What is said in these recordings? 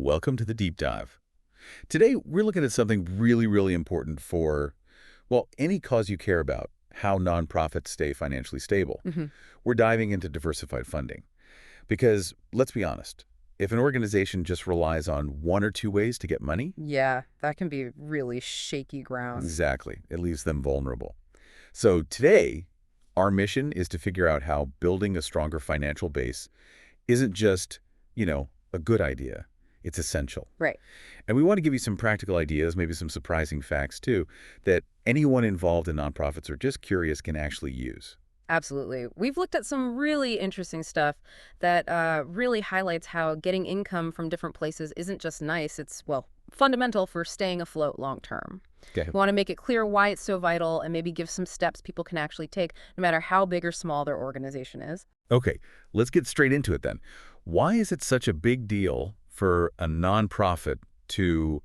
Welcome to the deep dive. Today, we're looking at something really, really important for, well, any cause you care about, how nonprofits stay financially stable. hmm We're diving into diversified funding. Because, let's be honest, if an organization just relies on one or two ways to get money, Yeah, that can be really shaky ground. exactly, it leaves them vulnerable. So today, our mission is to figure out how building a stronger financial base isn't just, a good idea. It's essential. Right. And we want to give you some practical ideas, maybe some surprising facts too, that anyone involved in nonprofits or just curious can actually use. Absolutely. We've looked at some really interesting stuff that really highlights how getting income from different places isn't just nice, it's, well, fundamental for staying afloat long term. Okay. We want to make it clear why it's so vital and maybe give some steps people can actually take, no matter how big or small their organization is. Okay, let's get straight into it then. Why is it such a big deal for a nonprofit to,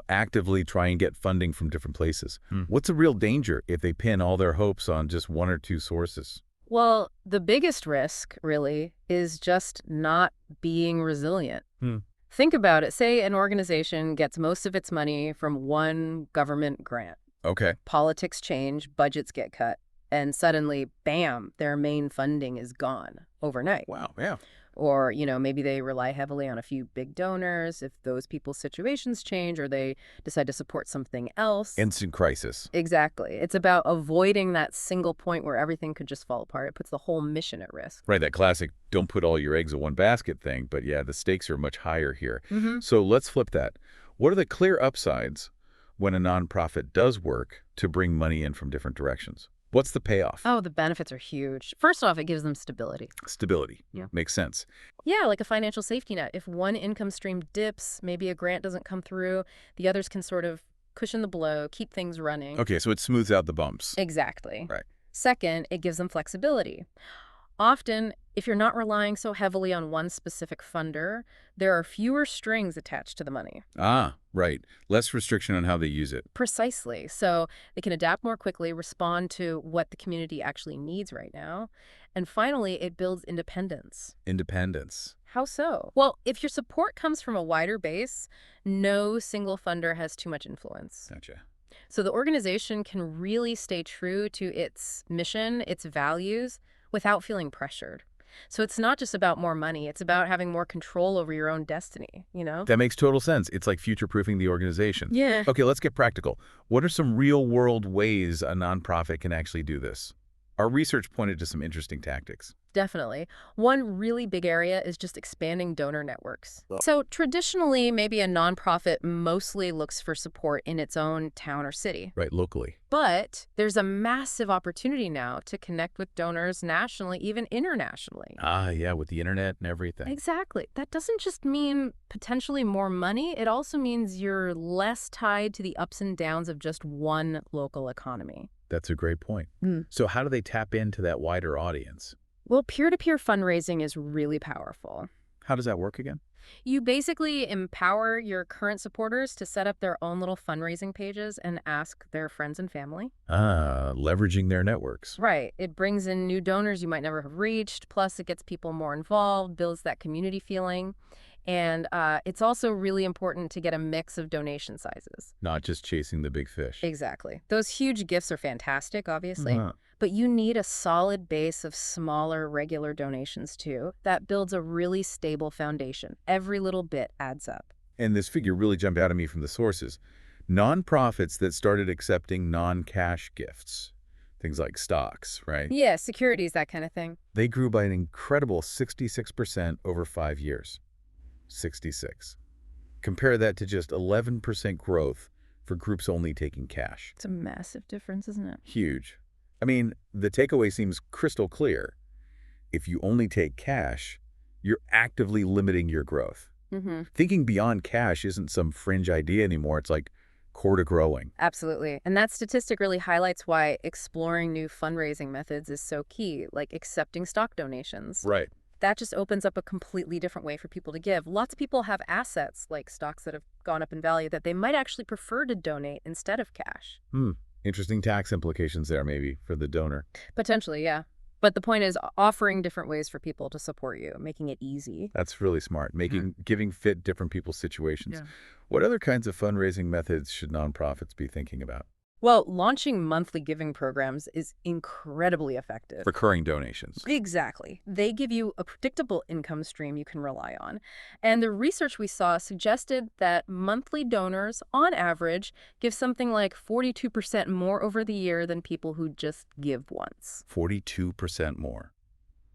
actively try and get funding from different places? What's the real danger if they pin all their hopes on just one or two sources? Well, the biggest risk, really, is just not being resilient. Hmm. Think about it. Say an organization gets most of its money from one government grant. Okay. Politics change, budgets get cut, and suddenly, bam, their main funding is gone overnight. Wow, yeah. Or, maybe they rely heavily on a few big donors. If those people's situations change or they decide to support something else. Instant crisis. Exactly. It's about avoiding that single point where everything could just fall apart. It puts the whole mission at risk. Right, that classic don't put all your eggs in one basket thing, but yeah, the stakes are much higher here. hmm So let's flip that. What are the clear upsides when a nonprofit does work to bring money in from different directions? What's the payoff? Oh, the benefits are huge. First off, it gives them stability. Stability. Yeah. Makes sense. Yeah, like a financial safety net. If one income stream dips, maybe a grant doesn't come through, the others can sort of cushion the blow, keep things running. Okay, so it smooths out the bumps. Exactly. Right. Second, it gives them flexibility. Often, if you're not relying so heavily on one specific funder, there are fewer strings attached to the money. Ah, right. Less restriction on how they use it. Precisely. So they can adapt more quickly, respond to what the community actually needs right now. And finally, it builds independence. Independence. How so? Well, if your support comes from a wider base, no single funder has too much influence. Gotcha. So the organization can really stay true to its mission, its values, without feeling pressured. So it's not just about more money, it's about having more control over your own destiny? That makes total sense. It's like future-proofing the organization. Yeah. Okay, let's get practical. What are some real-world ways a nonprofit can actually do this? Our research pointed to some interesting tactics. Definitely. One really big area is just expanding donor networks. So traditionally, maybe a nonprofit mostly looks for support in its own town or city. Right, locally. But there's a massive opportunity now to connect with donors nationally, even internationally. Ah, yeah, with the internet and everything. Exactly. That doesn't just mean potentially more money. It also means you're less tied to the ups and downs of just one local economy. That's a great point. Mm. So how do they tap into that wider audience? Well, peer-to-peer fundraising is really powerful. How does that work again? You basically empower your current supporters to set up their own little fundraising pages and ask their friends and family. Ah, leveraging their networks. Right. It brings in new donors you might never have reached. Plus, it gets people more involved, builds that community feeling. And it's also really important to get a mix of donation sizes. Not just chasing the big fish. Exactly. Those huge gifts are fantastic, obviously. Uh-huh. But you need a solid base of smaller, regular donations, too. That builds a really stable foundation. Every little bit adds up. And this figure really jumped out at me from the sources. Nonprofits that started accepting non-cash gifts, things like stocks, right? Yeah, securities, that kind of thing. They grew by an incredible 66% over 5 years. 66. Compare that to just 11% growth for groups only taking cash. It's a massive difference, isn't it? Huge. I mean, the takeaway seems crystal clear. If you only take cash, you're actively limiting your growth. Mm-hmm. Thinking beyond cash isn't some fringe idea anymore. It's like core to growing. Absolutely. And that statistic really highlights why exploring new fundraising methods is so key, like accepting stock donations. Right. That just opens up a completely different way for people to give. Lots of people have assets, like stocks that have gone up in value, that they might actually prefer to donate instead of cash. Interesting tax implications there, maybe, for the donor. Potentially, yeah. But the point is offering different ways for people to support you, making it easy. That's really smart, making giving fit different people's situations. Yeah. What other kinds of fundraising methods should nonprofits be thinking about? Well, launching monthly giving programs is incredibly effective. Recurring donations. Exactly. They give you a predictable income stream you can rely on. And the research we saw suggested that monthly donors, on average, give something like 42% more over the year than people who just give once. 42% more.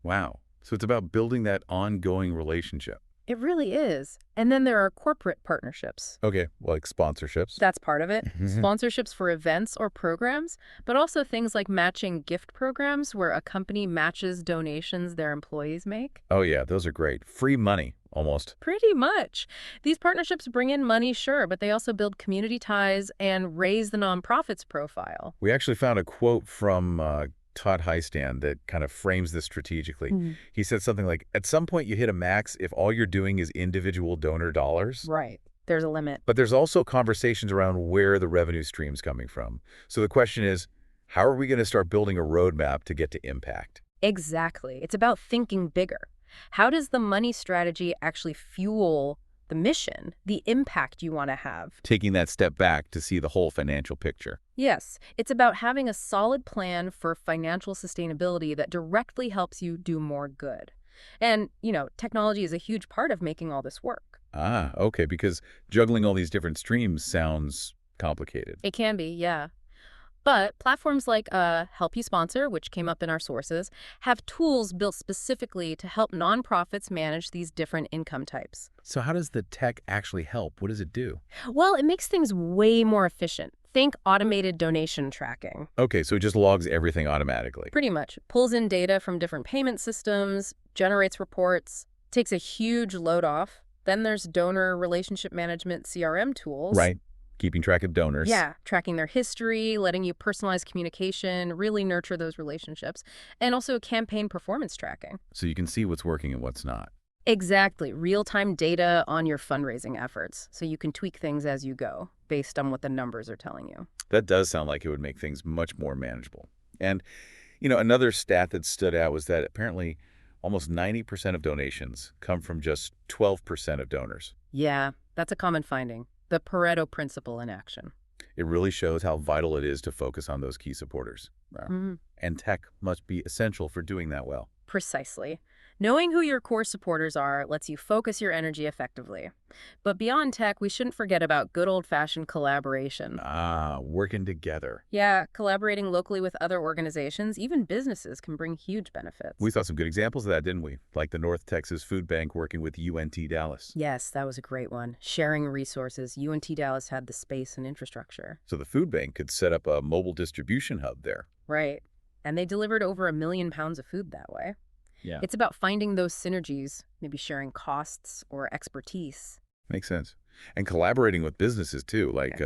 Wow. So it's about building that ongoing relationship. It really is. And then there are corporate partnerships. Okay, like sponsorships. That's part of it. Sponsorships for events or programs, but also things like matching gift programs where a company matches donations their employees make. Oh yeah, those are great. Free money, almost. Pretty much. These partnerships bring in money, sure, but they also build community ties and raise the nonprofit's profile. We actually found a quote from Todd Heistand that kind of frames this strategically. He said something like, at some point you hit a max if all you're doing is individual donor dollars. Right. There's a limit. But there's also conversations around where the revenue stream's coming from. So the question is, how are we going to start building a roadmap to get to impact? Exactly. It's about thinking bigger. How does the money strategy actually fuel the mission, the impact you want to have? Taking that step back to see the whole financial picture. Yes, it's about having a solid plan for financial sustainability that directly helps you do more good. And, technology is a huge part of making all this work. Ah, okay, because juggling all these different streams sounds complicated. It can be, yeah. But platforms like Help You Sponsor, which came up in our sources, have tools built specifically to help nonprofits manage these different income types. So how does the tech actually help? What does it do? Well, it makes things way more efficient. Think automated donation tracking. Okay, so it just logs everything automatically. Pretty much. Pulls in data from different payment systems, generates reports, takes a huge load off. Then there's donor relationship management CRM tools. Right. Keeping track of donors. Yeah, tracking their history, letting you personalize communication, really nurture those relationships, and also campaign performance tracking. So you can see what's working and what's not. Exactly. Real-time data on your fundraising efforts, so you can tweak things as you go, based on what the numbers are telling you. That does sound like it would make things much more manageable. And, another stat that stood out was that apparently almost 90% of donations come from just 12% of donors. Yeah, that's a common finding. The Pareto principle in action. It really shows how vital it is to focus on those key supporters. And tech must be essential for doing that well. Precisely. Knowing who your core supporters are lets you focus your energy effectively. But beyond tech, we shouldn't forget about good old-fashioned collaboration. Ah, working together. Yeah, collaborating locally with other organizations, even businesses, can bring huge benefits. We saw some good examples of that, didn't we? Like the North Texas Food Bank working with UNT Dallas. Yes, that was a great one. Sharing resources. UNT Dallas had the space and infrastructure. So the food bank could set up a mobile distribution hub there. Right. And they delivered over 1 million pounds of food that way. Yeah. It's about finding those synergies, maybe sharing costs or expertise. Makes sense. And collaborating with businesses, too, like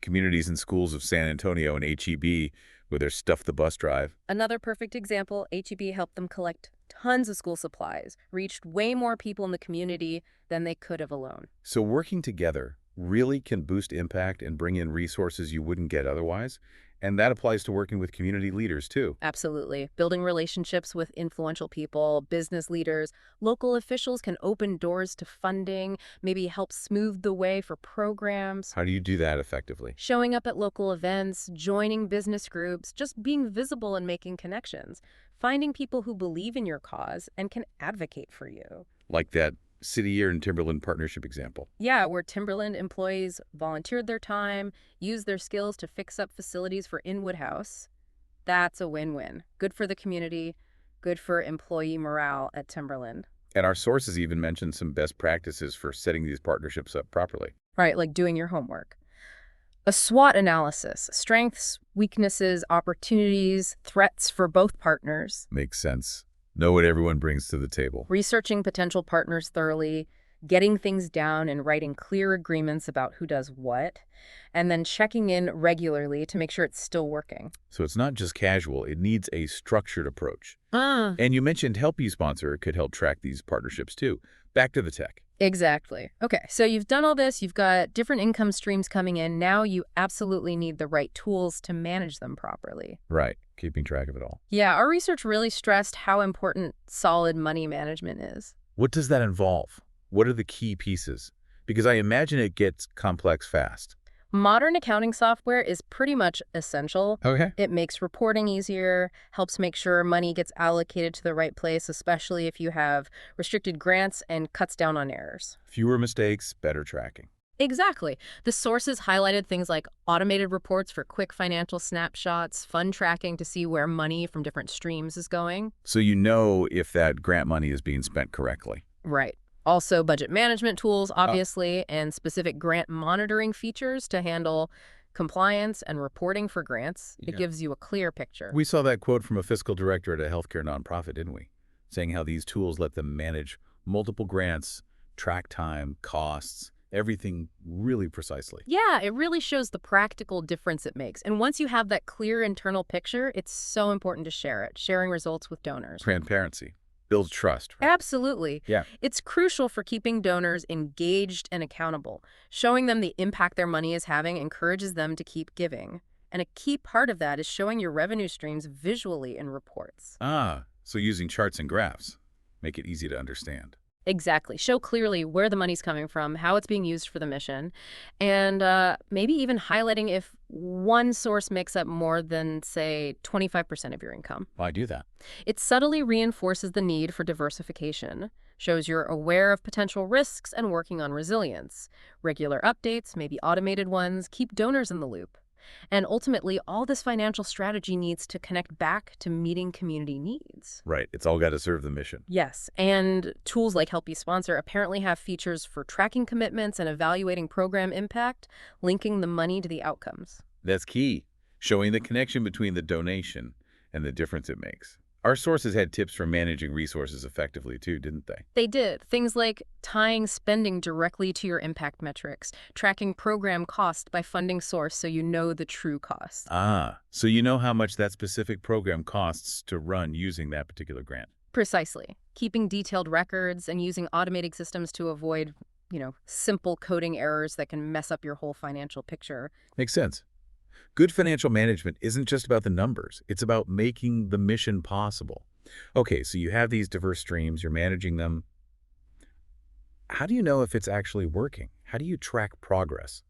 communities and schools of San Antonio and HEB with their Stuff the Bus drive. Another perfect example, HEB helped them collect tons of school supplies, reached way more people in the community than they could have alone. So working together really can boost impact and bring in resources you wouldn't get otherwise. And that applies to working with community leaders, too. Absolutely. Building relationships with influential people, business leaders, local officials can open doors to funding, maybe help smooth the way for programs. How do you do that effectively? Showing up at local events, joining business groups, just being visible and making connections. Finding people who believe in your cause and can advocate for you. Like that City Year and Timberland partnership example. Yeah, where Timberland employees volunteered their time, used their skills to fix up facilities for Inwood House. That's a win-win. Good for the community, good for employee morale at Timberland. And our sources even mentioned some best practices for setting these partnerships up properly. Right, like doing your homework. A SWOT analysis, strengths, weaknesses, opportunities, threats for both partners. Makes sense. Know what everyone brings to the table. Researching potential partners thoroughly, getting things down and writing clear agreements about who does what, and then checking in regularly to make sure it's still working. So it's not just casual, it needs a structured approach. And you mentioned Help You Sponsor could help track these partnerships too. Back to the tech. Exactly. Okay, so you've done all this, you've got different income streams coming in. Now you absolutely need the right tools to manage them properly. Right. keeping track of it all. Yeah, our research really stressed how important solid money management is. What does that involve? What are the key pieces? Because I imagine it gets complex fast. Modern accounting software is pretty much essential. Okay. It makes reporting easier, helps make sure money gets allocated to the right place, especially if you have restricted grants, and cuts down on errors. Fewer mistakes, better tracking. Exactly. The sources highlighted things like automated reports for quick financial snapshots, fund tracking to see where money from different streams is going. So you know if that grant money is being spent correctly. Right. Also, budget management tools, obviously, and specific grant monitoring features to handle compliance and reporting for grants. It Yeah. gives you a clear picture. We saw that quote from a fiscal director at a healthcare nonprofit, didn't we? Saying how these tools let them manage multiple grants, track time, costs, everything really precisely. Yeah, it really shows the practical difference it makes. And once you have that clear internal picture, it's so important to share it, sharing results with donors. Transparency builds trust, right? Absolutely. Yeah. It's crucial for keeping donors engaged and accountable. Showing them the impact their money is having encourages them to keep giving. And a key part of that is showing your revenue streams visually in reports. So using charts and graphs make it easy to understand. Exactly. Show clearly where the money's coming from, how it's being used for the mission, and maybe even highlighting if one source makes up more than, say, 25% of your income. Why do that? It subtly reinforces the need for diversification, shows you're aware of potential risks and working on resilience. Regular updates, maybe automated ones, keep donors in the loop. And ultimately, all this financial strategy needs to connect back to meeting community needs. Right. It's all got to serve the mission. Yes, and tools like Help You Sponsor apparently have features for tracking commitments and evaluating program impact, linking the money to the outcomes. That's key, showing the connection between the donation and the difference it makes. Our sources had tips for managing resources effectively too, didn't they? They did. Things like tying spending directly to your impact metrics, tracking program cost by funding source so you know the true cost. So you know how much that specific program costs to run using that particular grant. Precisely. Keeping detailed records and using automated systems to avoid, simple coding errors that can mess up your whole financial picture. Makes sense. Good financial management isn't just about the numbers. It's about making the mission possible. Okay, so you have these diverse streams, you're managing them. How do you know if it's actually working? How do you track progress?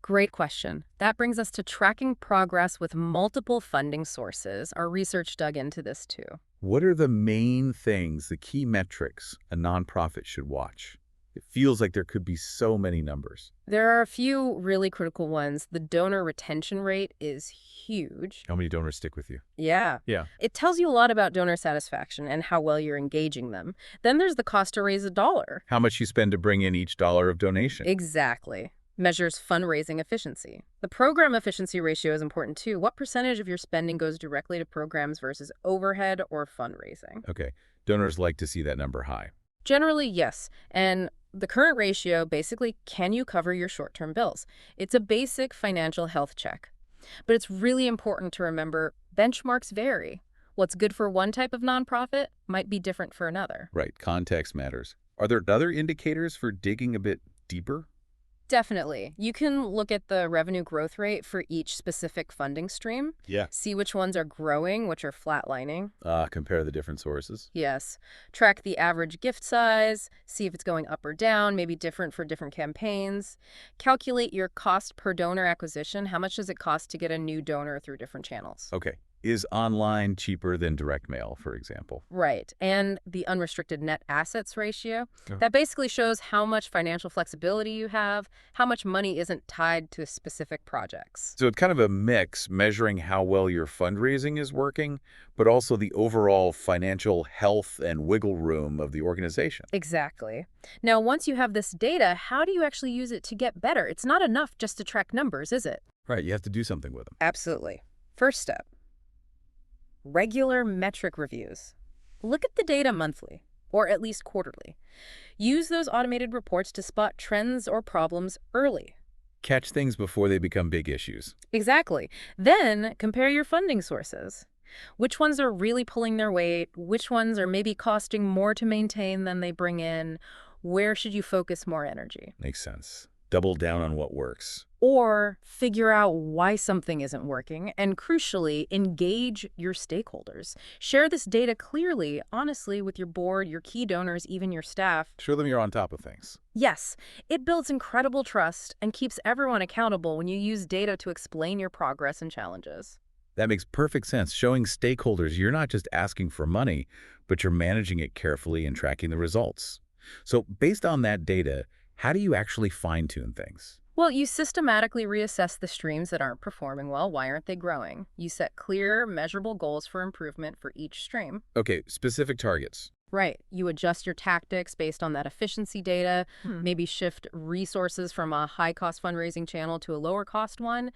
Great question. That brings us to tracking progress with multiple funding sources. Our research dug into this too. What are the main things, the key metrics a nonprofit should watch? It feels like there could be so many numbers. There are a few really critical ones. The donor retention rate is huge. How many donors stick with you? Yeah. Yeah. It tells you a lot about donor satisfaction and how well you're engaging them. Then there's the cost to raise a dollar. How much you spend to bring in each dollar of donation. Exactly. Measures fundraising efficiency. The program efficiency ratio is important too. What percentage of your spending goes directly to programs versus overhead or fundraising? Okay. Donors like to see that number high. Generally, yes. And the current ratio, basically, can you cover your short-term bills? It's a basic financial health check. But it's really important to remember benchmarks vary. What's good for one type of nonprofit might be different for another. Right. Context matters. Are there other indicators for digging a bit deeper? Definitely. You can look at the revenue growth rate for each specific funding stream. Yeah. See which ones are growing, which are flatlining. Compare the different sources. Yes. Track the average gift size, see if it's going up or down, maybe different for different campaigns. Calculate your cost per donor acquisition. How much does it cost to get a new donor through different channels? Okay. Is online cheaper than direct mail, for example? Right. And the unrestricted net assets ratio. Oh. That basically shows how much financial flexibility you have, how much money isn't tied to specific projects. So it's kind of a mix, measuring how well your fundraising is working, but also the overall financial health and wiggle room of the organization. Exactly. Now, once you have this data, how do you actually use it to get better? It's not enough just to track numbers, is it? Right. You have to do something with them. Absolutely. First step. Regular metric reviews. Look at the data monthly, or at least quarterly. Use those automated reports to spot trends or problems early. Catch things before they become big issues. Exactly. Then compare your funding sources. Which ones are really pulling their weight? Which ones are maybe costing more to maintain than they bring in? Where should you focus more energy? Makes sense. Double down on what works. or figure out why something isn't working, and crucially, engage your stakeholders. Share this data clearly, honestly, with your board, your key donors, even your staff. Show them you're on top of things. Yes, it builds incredible trust and keeps everyone accountable when you use data to explain your progress and challenges. That makes perfect sense. Showing stakeholders you're not just asking for money, but you're managing it carefully and tracking the results. So based on that data, how do you actually fine-tune things? Well, you systematically reassess the streams that aren't performing well. Why aren't they growing? You set clear, measurable goals for improvement for each stream. Okay, specific targets. Right. You adjust your tactics based on that efficiency data, maybe shift resources from a high-cost fundraising channel to a lower-cost one,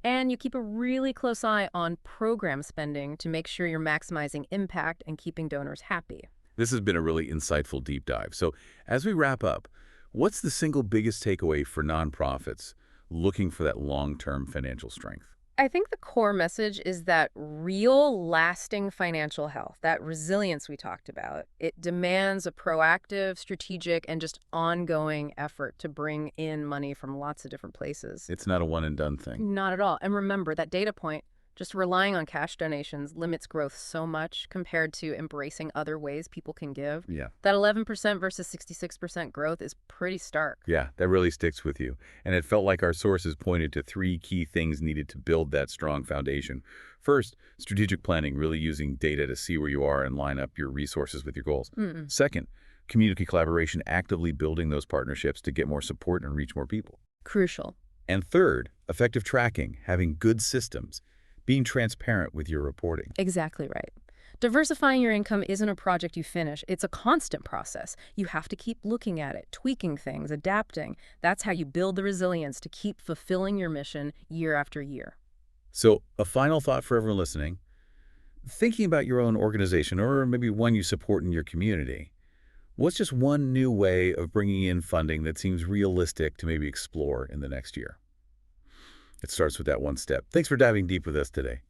and you keep a really close eye on program spending to make sure you're maximizing impact and keeping donors happy. This has been a really insightful deep dive. So as we wrap up, what's the single biggest takeaway for nonprofits looking for that long-term financial strength? I think the core message is that real, lasting financial health, that resilience we talked about, it demands a proactive, strategic, and just ongoing effort to bring in money from lots of different places. It's not a one-and-done thing. Not at all. And remember, that data point, just relying on cash donations limits growth so much compared to embracing other ways people can give. Yeah. That 11% versus 66% growth is pretty stark. Yeah, that really sticks with you. And it felt like our sources pointed to three key things needed to build that strong foundation. First, strategic planning, really using data to see where you are and line up your resources with your goals. Second, community collaboration, actively building those partnerships to get more support and reach more people. Crucial. And third, effective tracking, having good systems, being transparent with your reporting. Exactly right. Diversifying your income isn't a project you finish. It's a constant process. You have to keep looking at it, tweaking things, adapting. That's how you build the resilience to keep fulfilling your mission year after year. So a final thought for everyone listening, thinking about your own organization or maybe one you support in your community, what's just one new way of bringing in funding that seems realistic to maybe explore in the next year? It starts with that one step. Thanks for diving deep with us today.